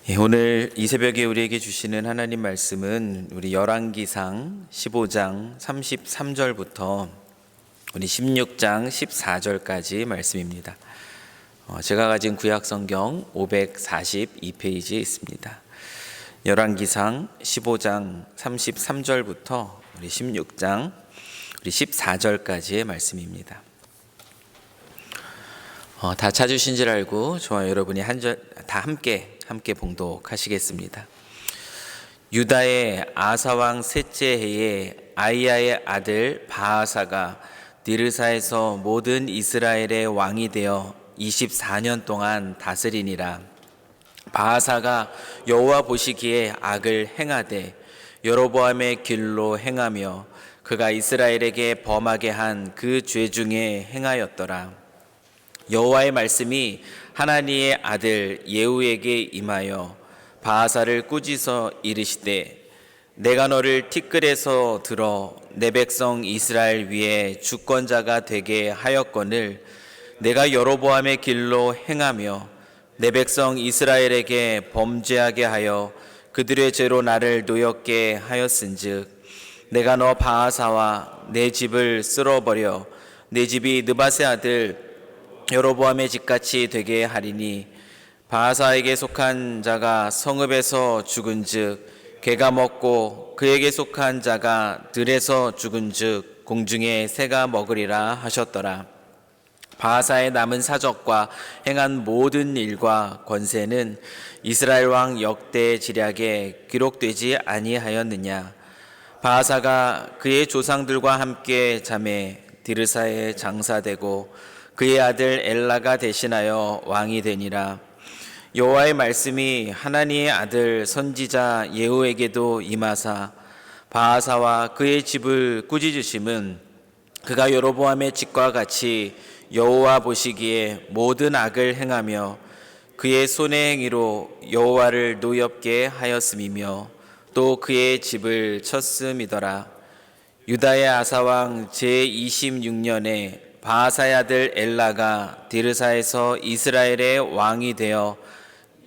오늘 이 새벽에 우리에게 주시는 하나님 말씀은 우리 열왕기상 15장 33절부터 우리 16장 14절까지 말씀입니다. 제가 가진 구약성경 542페이지에 있습니다. 열왕기상 15장 33절부터 우리 16장 우리 14절까지의 말씀입니다. 다 찾으신 줄 알고 저와 여러분이 다 함께 봉독하시겠습니다. 유다의 아사왕 셋째 해에 아이야의 아들 바아사가 디르사에서 모든 이스라엘의 왕이 되어 24년 동안 다스리니라. 바아사가 여호와 보시기에 악을 행하되 여로보암의 길로 행하며 그가 이스라엘에게 범하게 한 그 죄 중에 행하였더라. 여호와의 말씀이 하나니의 아들 예후에게 임하여 바아사를 꾸짖어 이르시되 내가 너를 티끌에서 들어 내 백성 이스라엘 위에 주권자가 되게 하였거늘 내가 여로보암의 길로 행하며 내 백성 이스라엘에게 범죄하게 하여 그들의 죄로 나를 노엽게 하였은즉 내가 너 바아사와 내 집을 쓸어버려 내 집이 느밧의 아들 여로보암의 집같이 되게 하리니 바아사에게 속한 자가 성읍에서 죽은즉 개가 먹고 그에게 속한 자가 들에서 죽은즉 공중에 새가 먹으리라 하셨더라. 바아사의 남은 사적과 행한 모든 일과 권세는 이스라엘 왕 역대 지략에 기록되지 아니하였느냐. 바아사가 그의 조상들과 함께 잠에 디르사에 장사되고 그의 아들 엘라가 대신하여 왕이 되니라. 여호와의 말씀이 하나니의 아들 선지자 예후에게도 임하사 바아사와 그의 집을 꾸짖으심은 그가 여로보암의 집과 같이 여호와 보시기에 모든 악을 행하며 그의 손의 행위로 여호와를 노엽게 하였음이며 또 그의 집을 쳤음이더라. 유다의 아사왕 제26년에 바아사의 아들 엘라가 디르사에서 이스라엘의 왕이 되어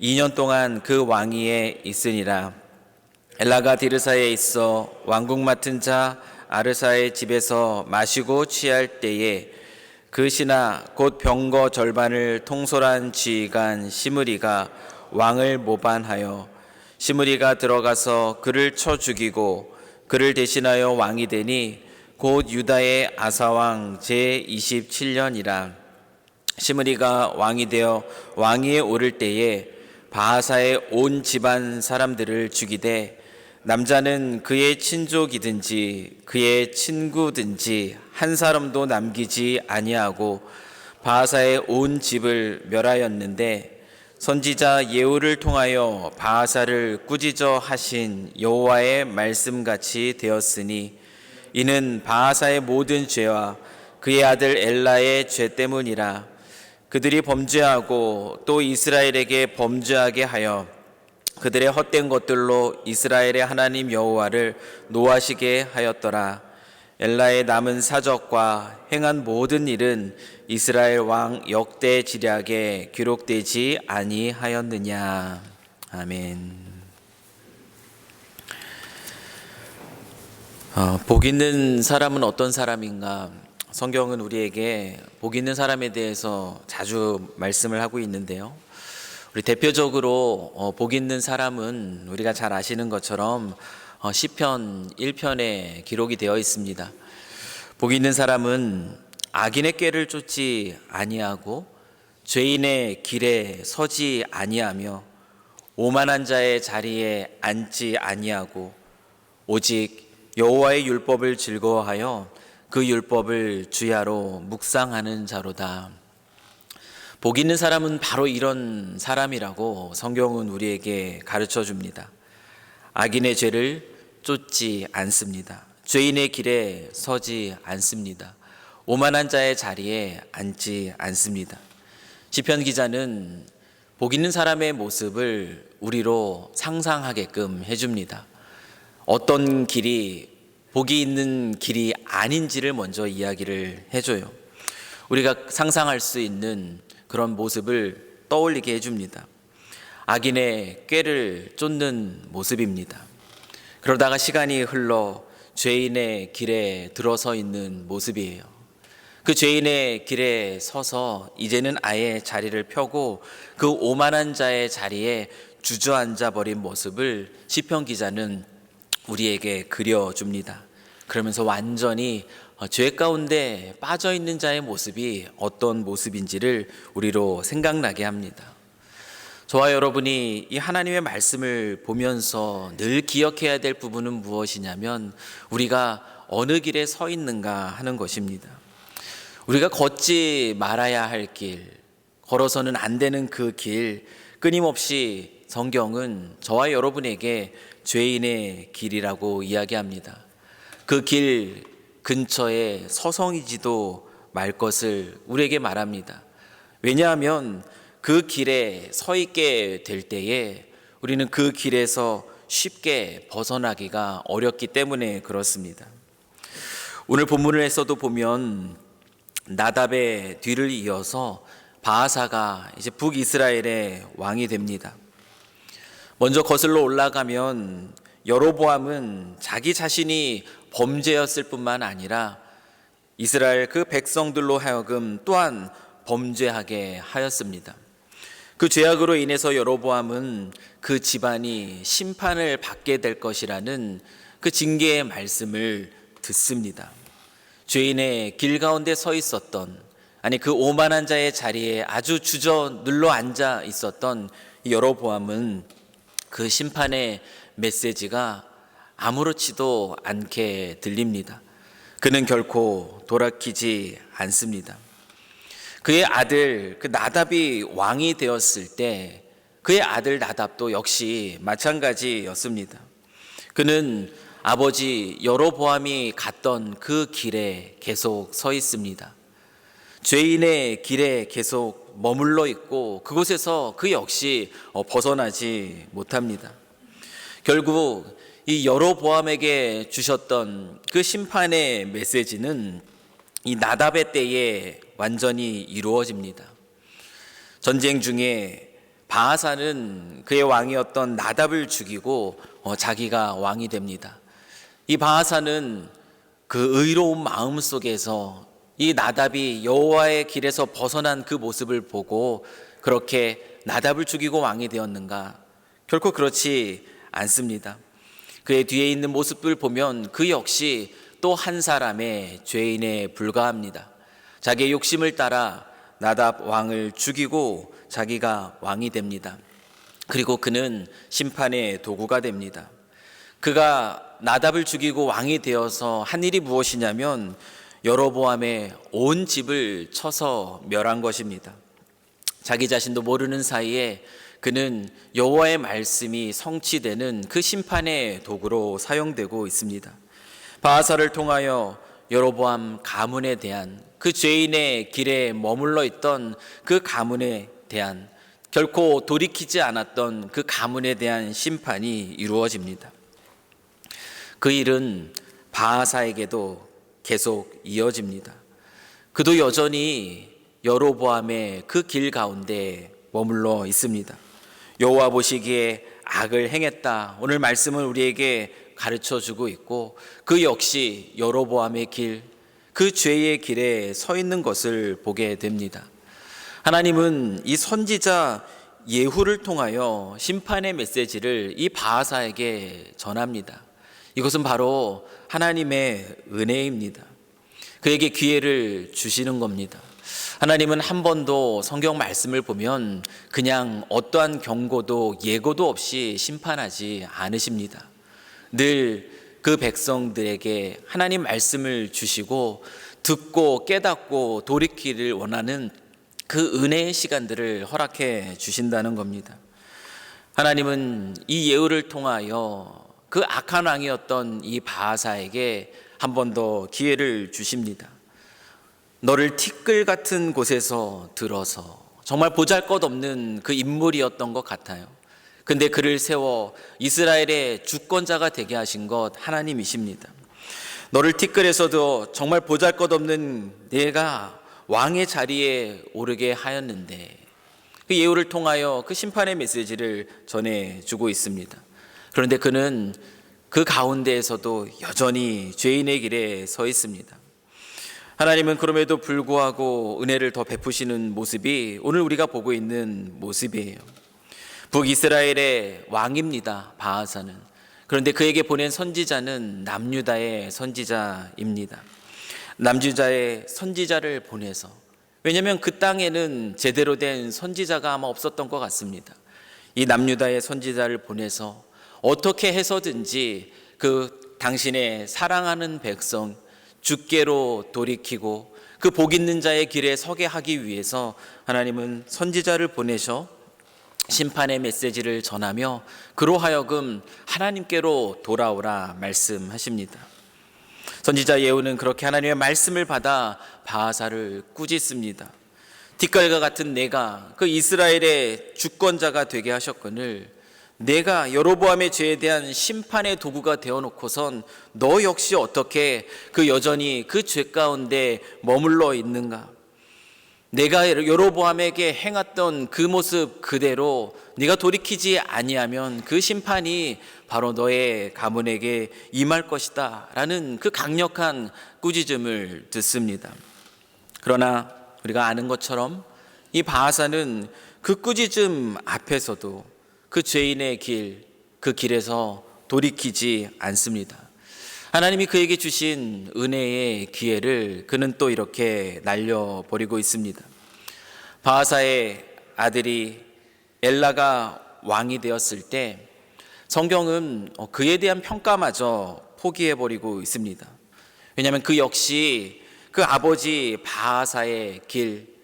2년 동안 그 왕위에 있으니라. 엘라가 디르사에 있어 왕국 맡은 자 아르사의 집에서 마시고 취할 때에 그 신하 곧 병거 절반을 통솔한 지휘관 시므리가 왕을 모반하여 시므리가 들어가서 그를 쳐 죽이고 그를 대신하여 왕이 되니 곧 유다의 아사왕 제27년이라. 시므리가 왕이 되어 왕위에 오를 때에 바아사의 온 집안 사람들을 죽이되 남자는 그의 친족이든지 그의 친구든지 한 사람도 남기지 아니하고 바아사의 온 집을 멸하였는데 선지자 예후를 통하여 바아사를 꾸짖어 하신 여호와의 말씀같이 되었으니 이는 바아사의 모든 죄와 그의 아들 엘라의 죄 때문이라. 그들이 범죄하고 또 이스라엘에게 범죄하게 하여 그들의 헛된 것들로 이스라엘의 하나님 여호와를 노하시게 하였더라. 엘라의 남은 사적과 행한 모든 일은 이스라엘 왕 역대 지략에 기록되지 아니하였느냐. 아멘. 복 있는 사람은 어떤 사람인가? 성경은 우리에게 복 있는 사람에 대해서 자주 말씀을 하고 있는데요. 우리 대표적으로 복 있는 사람은 우리가 잘 아시는 것처럼 시편 1편에 기록이 되어 있습니다. 복 있는 사람은 악인의 꾀를 쫓지 아니하고 죄인의 길에 서지 아니하며 오만한 자의 자리에 앉지 아니하고 오직 여호와의 율법을 즐거워하여 그 율법을 주야로 묵상하는 자로다. 복 있는 사람은 바로 이런 사람이라고 성경은 우리에게 가르쳐 줍니다. 악인의 죄를 쫓지 않습니다. 죄인의 길에 서지 않습니다. 오만한 자의 자리에 앉지 않습니다. 시편 기자는 복 있는 사람의 모습을 우리로 상상하게끔 해줍니다. 어떤 길이 복이 있는 길이 아닌지를 먼저 이야기를 해줘요. 우리가 상상할 수 있는 그런 모습을 떠올리게 해줍니다. 악인의 꾀를 쫓는 모습입니다. 그러다가 시간이 흘러 죄인의 길에 들어서 있는 모습이에요. 그 죄인의 길에 서서 이제는 아예 자리를 펴고 그 오만한 자의 자리에 주저앉아 버린 모습을 시편 기자는 우리에게 그려줍니다. 그러면서 완전히 죄 가운데 빠져 있는 자의 모습이 어떤 모습인지를 우리로 생각나게 합니다. 저와 여러분이 이 하나님의 말씀을 보면서 늘 기억해야 될 부분은 무엇이냐면 우리가 어느 길에 서 있는가 하는 것입니다. 우리가 걷지 말아야 할 길, 걸어서는 안 되는 그 길, 끊임없이 성경은 저와 여러분에게 죄인의 길이라고 이야기합니다. 그 길 근처에 서성이지도 말 것을 우리에게 말합니다. 왜냐하면 그 길에 서 있게 될 때에 우리는 그 길에서 쉽게 벗어나기가 어렵기 때문에 그렇습니다. 오늘 본문에서도 보면 나답의 뒤를 이어서 바하사가 이제 북이스라엘의 왕이 됩니다. 먼저 거슬러 올라가면 여로보암은 자기 자신이 범죄였을 뿐만 아니라 이스라엘 그 백성들로 하여금 또한 범죄하게 하였습니다. 그 죄악으로 인해서 여로보암은 그 집안이 심판을 받게 될 것이라는 그 징계의 말씀을 듣습니다. 죄인의 길 가운데 서 있었던, 아니 그 오만한 자의 자리에 아주 주저 눌러 앉아 있었던 여로보암은 그 심판의 메시지가 아무렇지도 않게 들립니다. 그는 결코 돌이키지 않습니다. 그의 아들 그 나답이 왕이 되었을 때 그의 아들 나답도 역시 마찬가지였습니다. 그는 아버지 여로보암이 갔던 그 길에 계속 서 있습니다. 죄인의 길에 계속 머물러 있고 그곳에서 그 역시 벗어나지 못합니다. 결국 이 여로보암에게 주셨던 그 심판의 메시지는 이 나답의 때에 완전히 이루어집니다. 전쟁 중에 바하사는 그의 왕이었던 나답을 죽이고 자기가 왕이 됩니다. 이 바하사는 그 의로운 마음 속에서 이 나답이 여호와의 길에서 벗어난 그 모습을 보고 그렇게 나답을 죽이고 왕이 되었는가? 결코 그렇지 않습니다. 그의 뒤에 있는 모습을 보면 그 역시 또 한 사람의 죄인에 불과합니다. 자기의 욕심을 따라 나답 왕을 죽이고 자기가 왕이 됩니다. 그리고 그는 심판의 도구가 됩니다. 그가 나답을 죽이고 왕이 되어서 한 일이 무엇이냐면 여로보암의 온 집을 쳐서 멸한 것입니다. 자기 자신도 모르는 사이에 그는 여호와의 말씀이 성취되는 그 심판의 도구로 사용되고 있습니다. 바하사를 통하여 여로보암 가문에 대한 그 죄인의 길에 머물러 있던 그 가문에 대한 결코 돌이키지 않았던 그 가문에 대한 심판이 이루어집니다. 그 일은 바하사에게도 계속 이어집니다. 그도 여전히 여로보암의 그 길 가운데 머물러 있습니다. 여호와 보시기에 악을 행했다. 오늘 말씀은 우리에게 가르쳐주고 있고 그 역시 여로보암의 길, 그 죄의 길에 서 있는 것을 보게 됩니다. 하나님은 이 선지자 예후를 통하여 심판의 메시지를 이 바하사에게 전합니다. 이것은 바로 하나님의 은혜입니다. 그에게 기회를 주시는 겁니다. 하나님은 한 번도 성경 말씀을 보면 그냥 어떠한 경고도 예고도 없이 심판하지 않으십니다. 늘 그 백성들에게 하나님 말씀을 주시고 듣고 깨닫고 돌이키를 원하는 그 은혜의 시간들을 허락해 주신다는 겁니다. 하나님은 이 예후를 통하여 그 악한 왕이었던 이 바하사에게 한 번 더 기회를 주십니다. 너를 티끌 같은 곳에서 들어서 정말 보잘것없는 그 인물이었던 것 같아요. 근데 그를 세워 이스라엘의 주권자가 되게 하신 것 하나님이십니다. 너를 티끌에서도 정말 보잘것없는 내가 왕의 자리에 오르게 하였는데 그 예후를 통하여 그 심판의 메시지를 전해주고 있습니다. 그런데 그는 그 가운데에서도 여전히 죄인의 길에 서 있습니다. 하나님은 그럼에도 불구하고 은혜를 더 베푸시는 모습이 오늘 우리가 보고 있는 모습이에요. 북이스라엘의 왕입니다, 바하사는. 그런데 그에게 보낸 선지자는 남유다의 선지자입니다. 남유다의 선지자를 보내서, 왜냐하면 그 땅에는 제대로 된 선지자가 아마 없었던 것 같습니다. 이 남유다의 선지자를 보내서 어떻게 해서든지 그 당신의 사랑하는 백성 주께로 돌이키고 그 복 있는 자의 길에 서게 하기 위해서 하나님은 선지자를 보내셔 심판의 메시지를 전하며 그로 하여금 하나님께로 돌아오라 말씀하십니다. 선지자 예후는 그렇게 하나님의 말씀을 받아 바하사를 꾸짖습니다. 뒷갈과 같은 내가 그 이스라엘의 주권자가 되게 하셨거늘 내가 여로보암의 죄에 대한 심판의 도구가 되어놓고선 너 역시 어떻게 그 여전히 그 죄 가운데 머물러 있는가? 내가 여로보암에게 행했던 그 모습 그대로 네가 돌이키지 아니하면 그 심판이 바로 너의 가문에게 임할 것이다 라는 그 강력한 꾸짖음을 듣습니다. 그러나 우리가 아는 것처럼 이 바하사는 그 꾸짖음 앞에서도 그 죄인의 길, 그 길에서 돌이키지 않습니다. 하나님이 그에게 주신 은혜의 기회를 그는 또 이렇게 날려버리고 있습니다. 바하사의 아들이 엘라가 왕이 되었을 때 성경은 그에 대한 평가마저 포기해버리고 있습니다. 왜냐하면 그 역시 그 아버지 바하사의 길,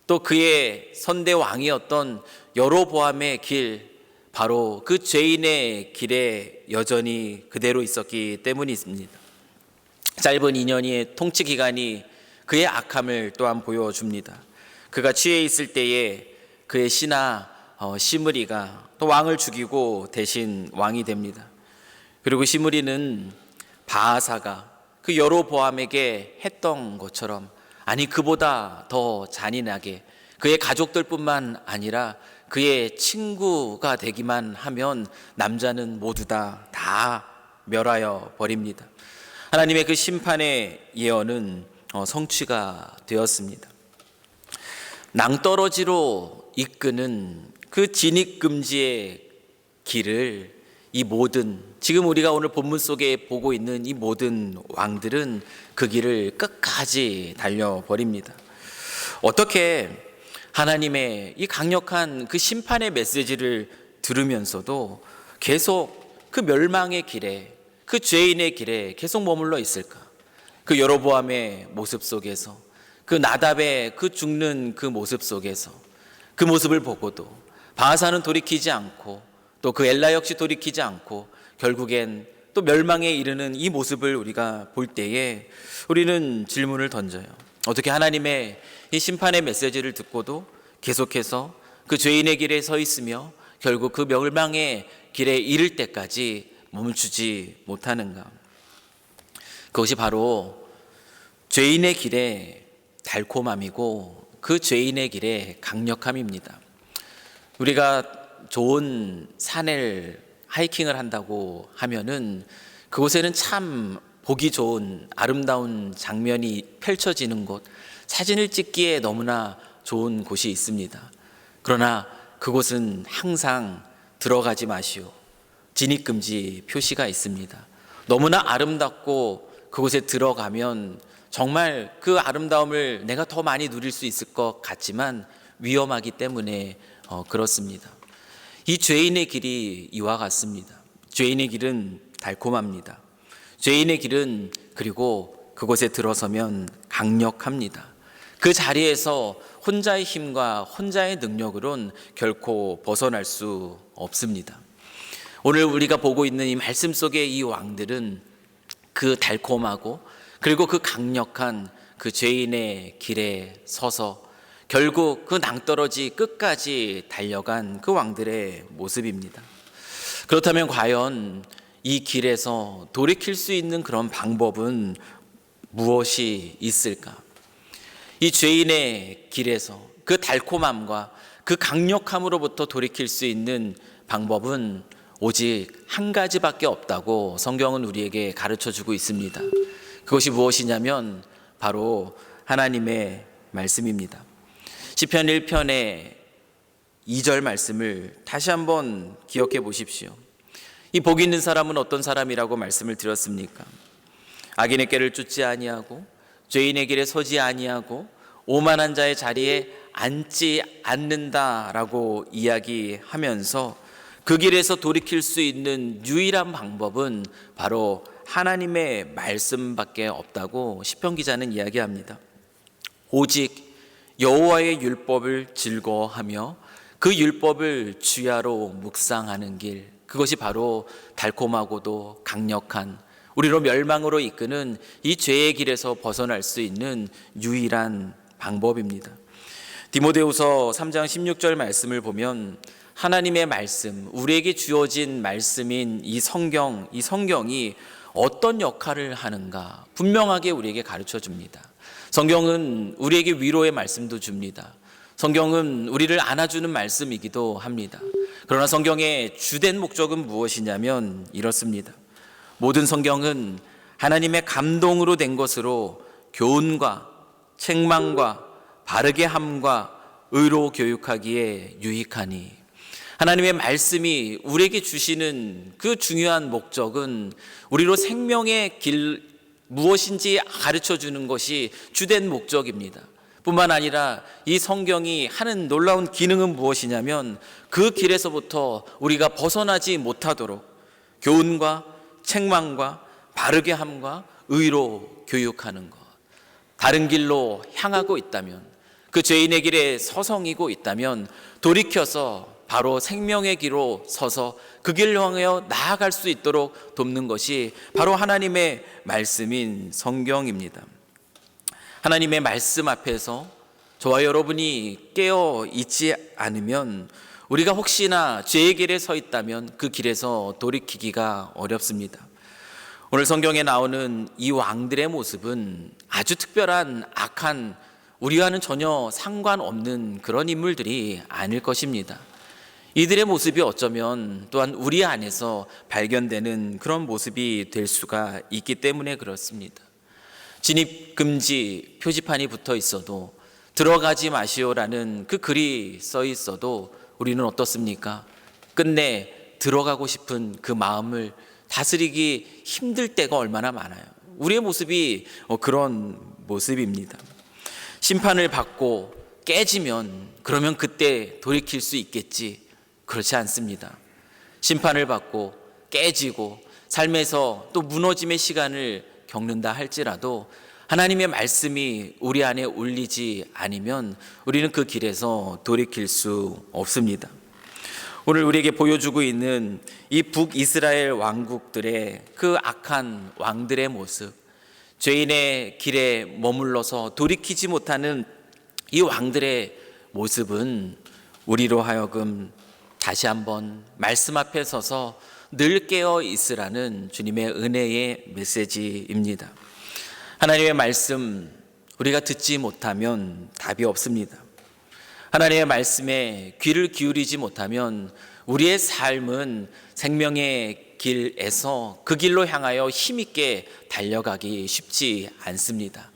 또 그의 선대 왕이었던 여로보암의 길, 바로 그 죄인의 길에 여전히 그대로 있었기 때문입니다. 짧은 2년의 통치 기간이 그의 악함을 또한 보여줍니다. 그가 취해 있을 때에 그의 신하 시므리가 또 왕을 죽이고 대신 왕이 됩니다. 그리고 시므리는 바하사가 그 여로보암에게 했던 것처럼, 아니 그보다 더 잔인하게 그의 가족들뿐만 아니라 그의 친구가 되기만 하면 남자는 모두 다 멸하여 버립니다. 하나님의 그 심판의 예언은 성취가 되었습니다. 낭떠러지로 이끄는 그 진입금지의 길을 이 모든, 지금 우리가 오늘 본문 속에 보고 있는 이 모든 왕들은 그 길을 끝까지 달려버립니다. 어떻게 하나님의 이 강력한 그 심판의 메시지를 들으면서도 계속 그 멸망의 길에, 그 죄인의 길에 계속 머물러 있을까? 그 여로보암의 모습 속에서, 그 나답의 그 죽는 그 모습 속에서 그 모습을 보고도 바하사는 돌이키지 않고 또 그 엘라 역시 돌이키지 않고 결국엔 또 멸망에 이르는 이 모습을 우리가 볼 때에 우리는 질문을 던져요. 어떻게 하나님의 이 심판의 메시지를 듣고도 계속해서 그 죄인의 길에 서 있으며 결국 그 멸망의 길에 이를 때까지 멈추지 못하는가? 그것이 바로 죄인의 길의 달콤함이고 그 죄인의 길의 강력함입니다. 우리가 좋은 산을 하이킹을 한다고 하면은 그곳에는 참 보기 좋은 아름다운 장면이 펼쳐지는 곳, 사진을 찍기에 너무나 좋은 곳이 있습니다. 그러나 그곳은 항상 들어가지 마시오, 진입금지 표시가 있습니다. 너무나 아름답고 그곳에 들어가면 정말 그 아름다움을 내가 더 많이 누릴 수 있을 것 같지만 위험하기 때문에 그렇습니다. 이 죄인의 길이 이와 같습니다. 죄인의 길은 달콤합니다. 죄인의 길은 그리고 그곳에 들어서면 강력합니다. 그 자리에서 혼자의 힘과 혼자의 능력으론 결코 벗어날 수 없습니다. 오늘 우리가 보고 있는 이 말씀 속의 이 왕들은 그 달콤하고 그리고 그 강력한 그 죄인의 길에 서서 결국 그 낭떠러지 끝까지 달려간 그 왕들의 모습입니다. 그렇다면 과연 이 길에서 돌이킬 수 있는 그런 방법은 무엇이 있을까? 이 죄인의 길에서 그 달콤함과 그 강력함으로부터 돌이킬 수 있는 방법은 오직 한 가지밖에 없다고 성경은 우리에게 가르쳐 주고 있습니다. 그것이 무엇이냐면 바로 하나님의 말씀입니다. 시편 1편의 2절 말씀을 다시 한번 기억해 보십시오. 이 복 있는 사람은 어떤 사람이라고 말씀을 드렸습니까? 악인의 꾀를 쫓지 아니하고 죄인의 길에 서지 아니하고 오만한 자의 자리에 앉지 않는다라고 이야기하면서 그 길에서 돌이킬 수 있는 유일한 방법은 바로 하나님의 말씀밖에 없다고 시편 기자는 이야기합니다. 오직 여호와의 율법을 즐거워하며 그 율법을 주야로 묵상하는 길, 그것이 바로 달콤하고도 강력한, 우리로 멸망으로 이끄는 이 죄의 길에서 벗어날 수 있는 유일한 방법입니다. 디모데후서 3장 16절 말씀을 보면 하나님의 말씀, 우리에게 주어진 말씀인 이 성경이 어떤 역할을 하는가 분명하게 우리에게 가르쳐 줍니다. 성경은 우리에게 위로의 말씀도 줍니다. 성경은 우리를 안아주는 말씀이기도 합니다. 그러나 성경의 주된 목적은 무엇이냐면 이렇습니다. 모든 성경은 하나님의 감동으로 된 것으로 교훈과 책망과 바르게 함과 의로 교육하기에 유익하니, 하나님의 말씀이 우리에게 주시는 그 중요한 목적은 우리로 생명의 길 무엇인지 가르쳐 주는 것이 주된 목적입니다. 뿐만 아니라 이 성경이 하는 놀라운 기능은 무엇이냐면 그 길에서부터 우리가 벗어나지 못하도록 교훈과 책망과 바르게 함과 의로 교육하는 것. 다른 길로 향하고 있다면, 그 죄인의 길에 서성이고 있다면 돌이켜서 바로 생명의 길로 서서 그 길로 향하여 나아갈 수 있도록 돕는 것이 바로 하나님의 말씀인 성경입니다. 하나님의 말씀 앞에서 저와 여러분이 깨어 있지 않으면 우리가 혹시나 죄의 길에 서 있다면 그 길에서 돌이키기가 어렵습니다. 오늘 성경에 나오는 이 왕들의 모습은 아주 특별한 악한, 우리와는 전혀 상관없는 그런 인물들이 아닐 것입니다. 이들의 모습이 어쩌면 또한 우리 안에서 발견되는 그런 모습이 될 수가 있기 때문에 그렇습니다. 진입금지 표지판이 붙어 있어도, 들어가지 마시오라는 그 글이 써 있어도 우리는 어떻습니까? 끝내 들어가고 싶은 그 마음을 다스리기 힘들 때가 얼마나 많아요. 우리의 모습이 그런 모습입니다. 심판을 받고 깨지면 그러면 그때 돌이킬 수 있겠지, 그렇지 않습니다. 심판을 받고 깨지고 삶에서 또 무너짐의 시간을 겪는다 할지라도 하나님의 말씀이 우리 안에 울리지 않으면 우리는 그 길에서 돌이킬 수 없습니다. 오늘 우리에게 보여주고 있는 이 북이스라엘 왕국들의 그 악한 왕들의 모습, 죄인의 길에 머물러서 돌이키지 못하는 이 왕들의 모습은 우리로 하여금 다시 한번 말씀 앞에 서서 늘 깨어 있으라는 주님의 은혜의 메시지입니다. 하나님의 말씀 우리가 듣지 못하면 답이 없습니다. 하나님의 말씀에 귀를 기울이지 못하면 우리의 삶은 생명의 길에서 그 길로 향하여 힘있게 달려가기 쉽지 않습니다.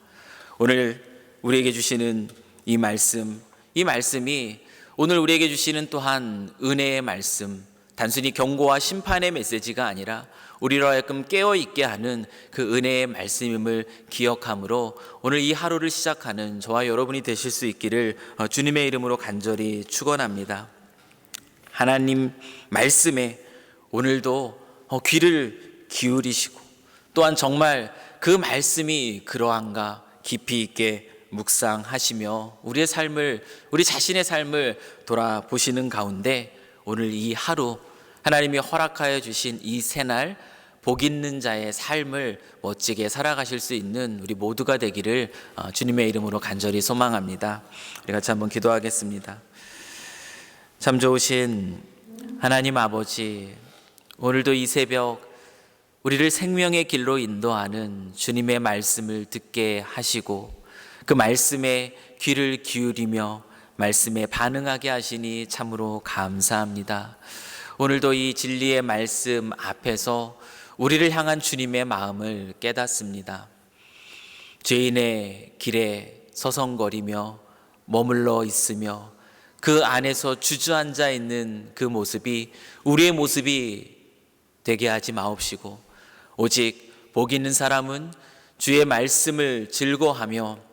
오늘 우리에게 주시는 이 말씀이 오늘 우리에게 주시는 또한 은혜의 말씀, 단순히 경고와 심판의 메시지가 아니라 우리로 하여금 깨어있게 하는 그 은혜의 말씀임을 기억함으로 오늘 이 하루를 시작하는 저와 여러분이 되실 수 있기를 주님의 이름으로 간절히 축원합니다. 하나님 말씀에 오늘도 귀를 기울이시고 또한 정말 그 말씀이 그러한가 깊이 있게 묵상하시며 우리의 삶을, 우리 자신의 삶을 돌아보시는 가운데 오늘 이 하루 하나님이 허락하여 주신 이 새날 복 있는 자의 삶을 멋지게 살아가실 수 있는 우리 모두가 되기를 주님의 이름으로 간절히 소망합니다. 우리 같이 한번 기도하겠습니다. 참 좋으신 하나님 아버지, 오늘도 이 새벽 우리를 생명의 길로 인도하는 주님의 말씀을 듣게 하시고 그 말씀에 귀를 기울이며 말씀에 반응하게 하시니 참으로 감사합니다. 오늘도 이 진리의 말씀 앞에서 우리를 향한 주님의 마음을 깨닫습니다. 죄인의 길에 서성거리며 머물러 있으며 그 안에서 주저앉아 있는 그 모습이 우리의 모습이 되게 하지 마옵시고, 오직 복 있는 사람은 주의 말씀을 즐거워하며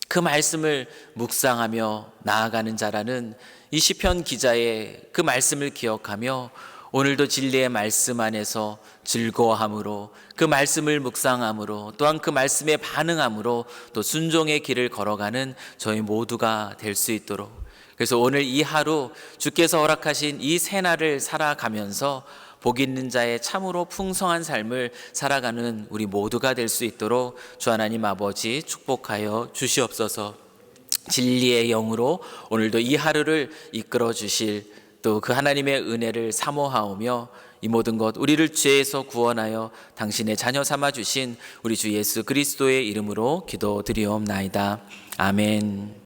그 말씀을 묵상하며 나아가는 자라는 이 시편 기자의 그 말씀을 기억하며 오늘도 진리의 말씀 안에서 즐거워함으로, 그 말씀을 묵상함으로, 또한 그 말씀에 반응함으로 또 순종의 길을 걸어가는 저희 모두가 될 수 있도록, 그래서 오늘 이 하루 주께서 허락하신 이 새날을 살아가면서 복 있는 자의 참으로 풍성한 삶을 살아가는 우리 모두가 될 수 있도록 주 하나님 아버지 축복하여 주시옵소서. 진리의 영으로 오늘도 이 하루를 이끌어 주실 또 그 하나님의 은혜를 사모하오며 이 모든 것 우리를 죄에서 구원하여 당신의 자녀 삼아 주신 우리 주 예수 그리스도의 이름으로 기도드리옵나이다. 아멘.